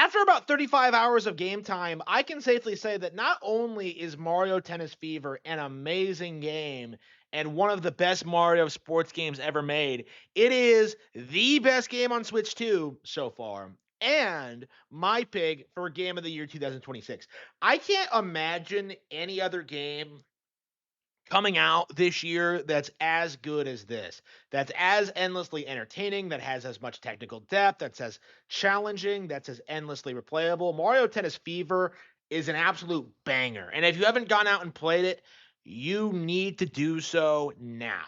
After about 35 hours of game time, I can safely say that not only is Mario Tennis Fever an amazing game and one of the best Mario sports games ever made, it is the best game on Switch 2 so far. And my pick for Game of the Year 2026. I can't imagine any other game coming out this year that's as good as this, that's as endlessly entertaining, that has as much technical depth, that's as challenging, that's as endlessly replayable. Mario Tennis Fever is an absolute banger. And if you haven't gone out and played it, you need to do so now.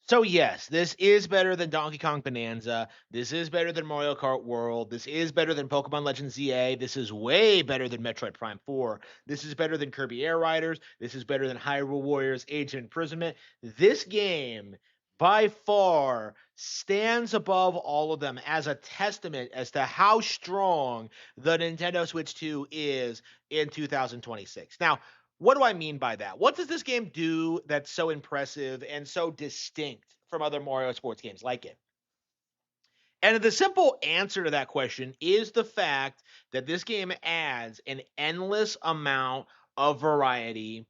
So yes, this is better than Donkey Kong Bonanza. This is better than Mario Kart World. This is better than Pokemon Legends ZA. This is way better than Metroid Prime 4. This is better than Kirby Air Riders. This is better than Hyrule Warriors Age of Imprisonment. This game by far stands above all of them as a testament as to how strong the Nintendo Switch 2 is in 2026. Now, what do I mean by that? What does this game do that's so impressive and so distinct from other Mario sports games like it? And the simple answer to that question is the fact that this game adds an endless amount of variety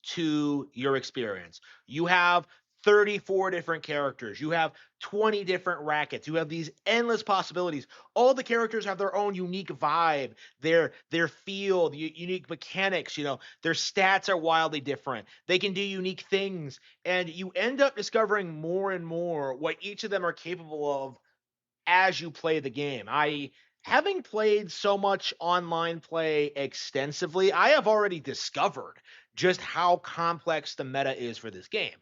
to your experience. You have 34 different characters. You have 20 different rackets. You have these endless possibilities. All the characters have their own unique vibe, their feel, the unique mechanics, their stats are wildly different. They can do unique things and you end up discovering more and more what each of them are capable of as you play the game. Having played so much online play extensively, I have already discovered just how complex the meta is for this game.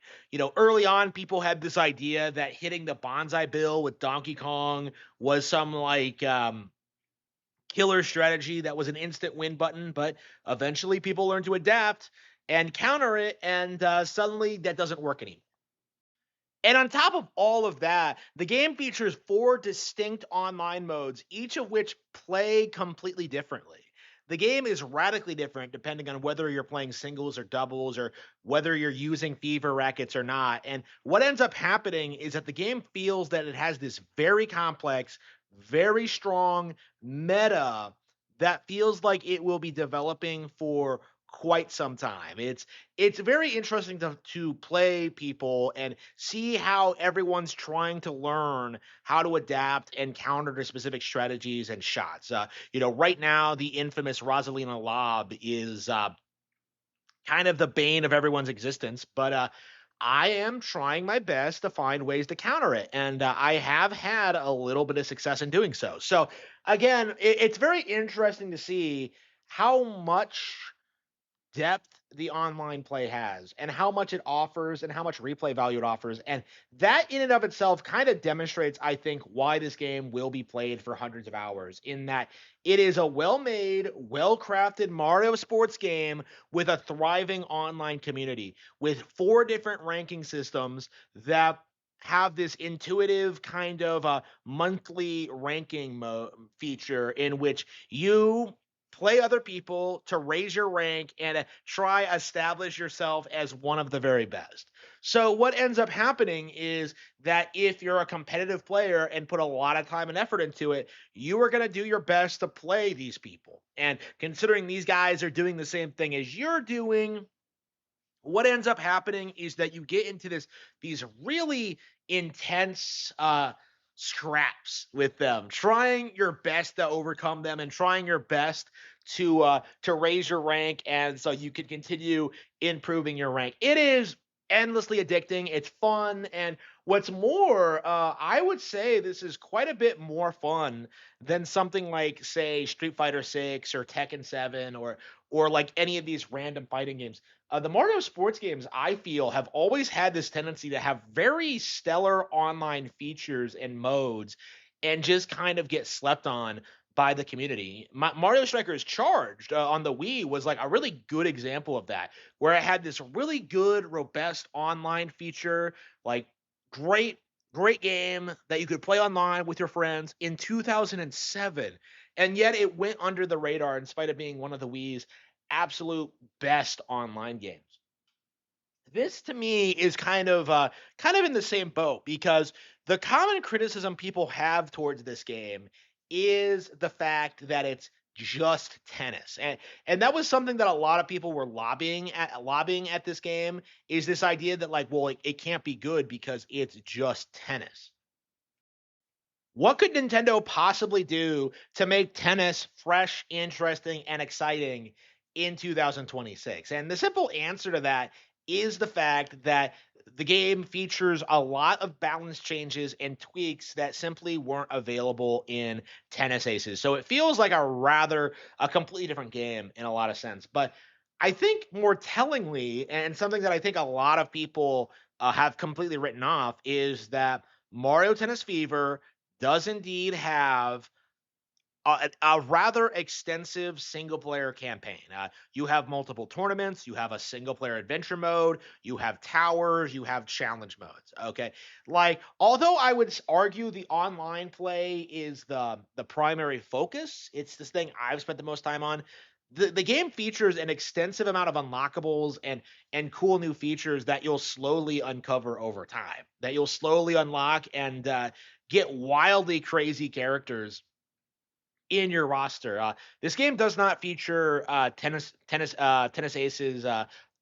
Early on, people had this idea that hitting the bonsai bill with Donkey Kong was some killer strategy that was an instant win button, but eventually people learned to adapt and counter it, and suddenly that doesn't work anymore. And on top of all of that, the game features four distinct online modes, each of which play completely differently. The game is radically different depending on whether you're playing singles or doubles or whether you're using fever rackets or not. And what ends up happening is that the game feels that it has this very complex, very strong meta that feels like it will be developing for quite some time. It's very interesting to play people and see how everyone's trying to learn how to adapt and counter to specific strategies and shots. Right now the infamous Rosalina lob is kind of the bane of everyone's existence, but I am trying my best to find ways to counter it, and I have had a little bit of success in doing so. So again, it's very interesting to see how much depth the online play has and how much it offers and how much replay value it offers. And that in and of itself kind of demonstrates, I think, why this game will be played for hundreds of hours, in that it is a well-made, well-crafted Mario sports game with a thriving online community with four different ranking systems that have this intuitive kind of monthly ranking feature in which you play other people to raise your rank and try establish yourself as one of the very best. So what ends up happening is that if you're a competitive player and put a lot of time and effort into it, you are going to do your best to play these people. And considering these guys are doing the same thing as you're doing, what ends up happening is that you get into these really intense scraps with them, trying your best to overcome them and trying your best to raise your rank, and so you can continue improving your rank. It is endlessly addicting. It's fun, and what's more, I would say this is quite a bit more fun than something like, say, Street Fighter 6 or Tekken 7 or like any of these random fighting games. The Mario sports games, I feel, have always had this tendency to have very stellar online features and modes and just kind of get slept on by the community. Mario Strikers Charged on the Wii was like a really good example of that, where it had this really good, robust online feature, like great, great game that you could play online with your friends in 2007. And yet it went under the radar in spite of being one of the Wii's absolute best online games. This to me is kind of in the same boat, because the common criticism people have towards this game is the fact that it's just tennis. And that was something that a lot of people were lobbying at this game, is this idea that like, well, it can't be good because it's just tennis. What could Nintendo possibly do to make tennis fresh, interesting, and exciting in 2026? And the simple answer to that is the fact that the game features a lot of balance changes and tweaks that simply weren't available in Tennis Aces. So it feels like a completely different game in a lot of sense. But I think more tellingly, and something that I think a lot of people have completely written off, is that Mario Tennis Fever does indeed have a rather extensive single player campaign. You have multiple tournaments, you have a single player adventure mode, you have towers, you have challenge modes. Okay. Like, although I would argue the online play is the primary focus, it's this thing I've spent the most time on. The game features an extensive amount of unlockables and cool new features that you'll slowly uncover over time, that you'll slowly unlock and get wildly crazy characters in your roster. This game does not feature Tennis Aces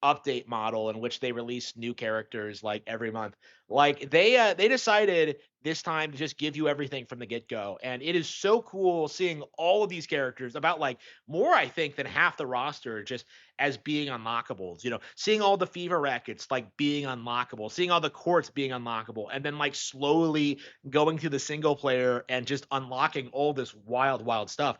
update model in which they release new characters like every month. Like they decided this time to just give you everything from the get go, and it is so cool seeing all of these characters. About like more, I think, than half the roster just as being unlockables. You know, seeing all the fever rackets like being unlockable, seeing all the courts being unlockable, and then like slowly going through the single player and just unlocking all this wild, wild stuff.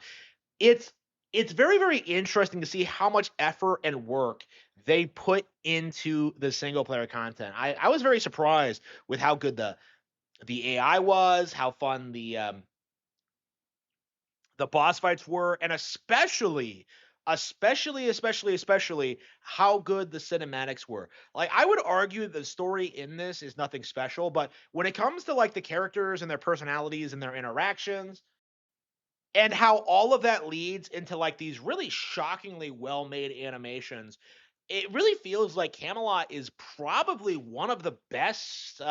It's it's very, very interesting to see how much effort and work they put into the single player content. I was very surprised with how good the AI was, how fun the boss fights were, and especially how good the cinematics were. Like, I would argue the story in this is nothing special, but when it comes to like the characters and their personalities and their interactions, and how all of that leads into like these really shockingly well made animations, it really feels like Camelot is probably one of the best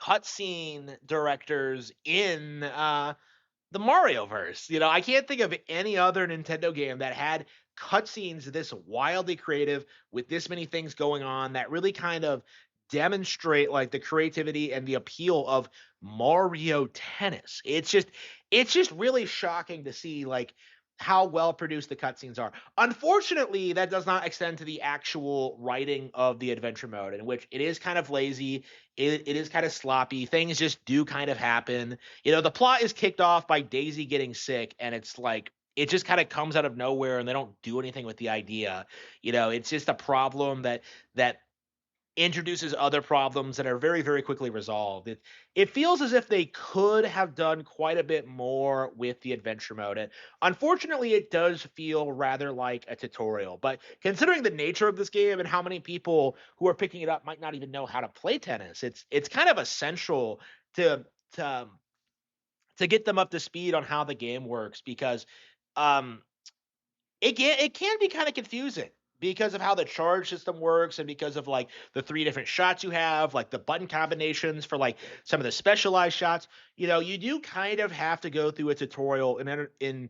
cutscene directors in the Mario verse. You know, I can't think of any other Nintendo game that had cutscenes this wildly creative with this many things going on that really kind of demonstrate like the creativity and the appeal of Mario Tennis. It's just really shocking to see like how well produced the cutscenes are. Unfortunately, that does not extend to the actual writing of the adventure mode, in which it is kind of lazy, it is kind of sloppy. Things just do kind of happen. You know, the plot is kicked off by Daisy getting sick, and it's like it just kind of comes out of nowhere, and they don't do anything with the idea. You know, it's just a problem that introduces other problems that are very, very quickly resolved. It feels as if they could have done quite a bit more with the adventure mode. And unfortunately, it does feel rather like a tutorial. But considering the nature of this game and how many people who are picking it up might not even know how to play tennis, it's kind of essential to to to get them up to speed on how the game works, because um it can be kind of confusing because of how the charge system works, and because of like the three different shots you have, like the button combinations for like some of the specialized shots. You know, you do kind of have to go through a tutorial in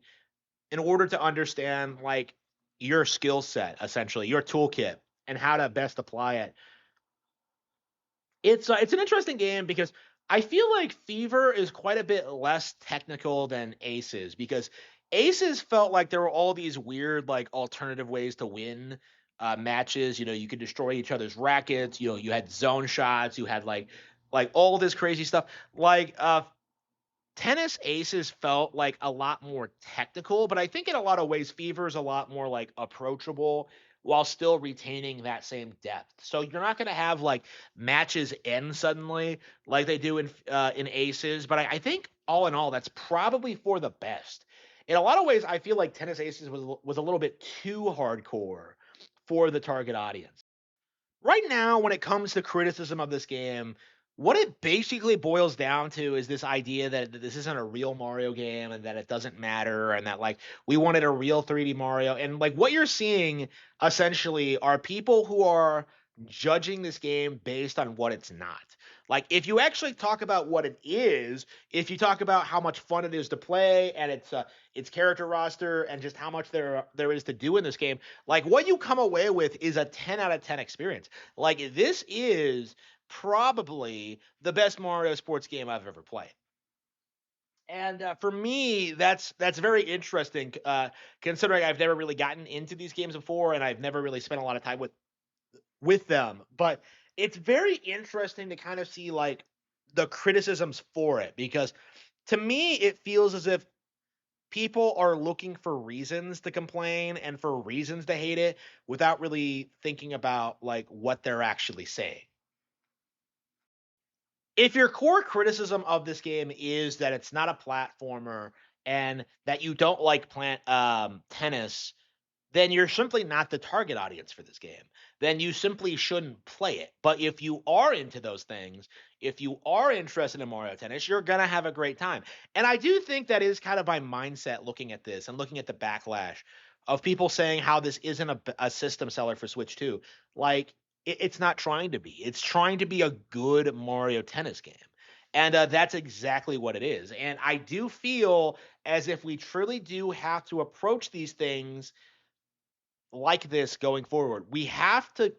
order to understand like your skill set, essentially your toolkit, and how to best apply it. It's an interesting game because I feel like Fever is quite a bit less technical than Aces, because Aces felt like there were all these weird like alternative ways to win matches. You know, you could destroy each other's rackets. You know, you had zone shots. You had like all this crazy stuff. Like Tennis Aces felt like a lot more technical, but I think in a lot of ways Fever is a lot more like approachable while still retaining that same depth. So you're not going to have like matches end suddenly like they do in Aces, but I think all in all that's probably for the best. In a lot of ways, I feel like Tennis Aces was a little bit too hardcore for the target audience. Right now, when it comes to criticism of this game, what it basically boils down to is this idea that this isn't a real Mario game, and that it doesn't matter, and that like we wanted a real 3D Mario. And like what you're seeing essentially are people who are judging this game based on what it's not. Like, if you actually talk about what it is, if you talk about how much fun it is to play and its character roster and just how much there is to do in this game, like what you come away with is a 10 out of 10 experience. Like, this is probably the best Mario sports game I've ever played. And for me, that's very interesting, considering I've never really gotten into these games before, and I've never really spent a lot of time with them. But it's very interesting to kind of see like the criticisms for it, because to me, it feels as if people are looking for reasons to complain and for reasons to hate it without really thinking about like what they're actually saying. If your core criticism of this game is that it's not a platformer and that you don't like tennis, then you're simply not the target audience for this game. Then you simply shouldn't play it. But if you are into those things, if you are interested in Mario Tennis, you're going to have a great time. And I do think that is kind of my mindset looking at this and looking at the backlash of people saying how this isn't a system seller for Switch 2. Like, it's not trying to be. It's trying to be a good Mario Tennis game. And that's exactly what it is. And I do feel as if we truly do have to approach these things like this going forward. We have to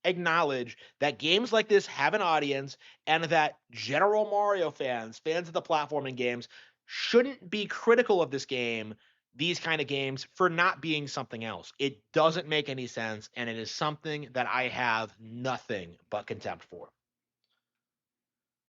acknowledge that games like this have an audience and that general Mario fans, fans of the platforming games, shouldn't be critical of this game, these kind of games, for not being something else. It doesn't make any sense, and it is something that I have nothing but contempt for.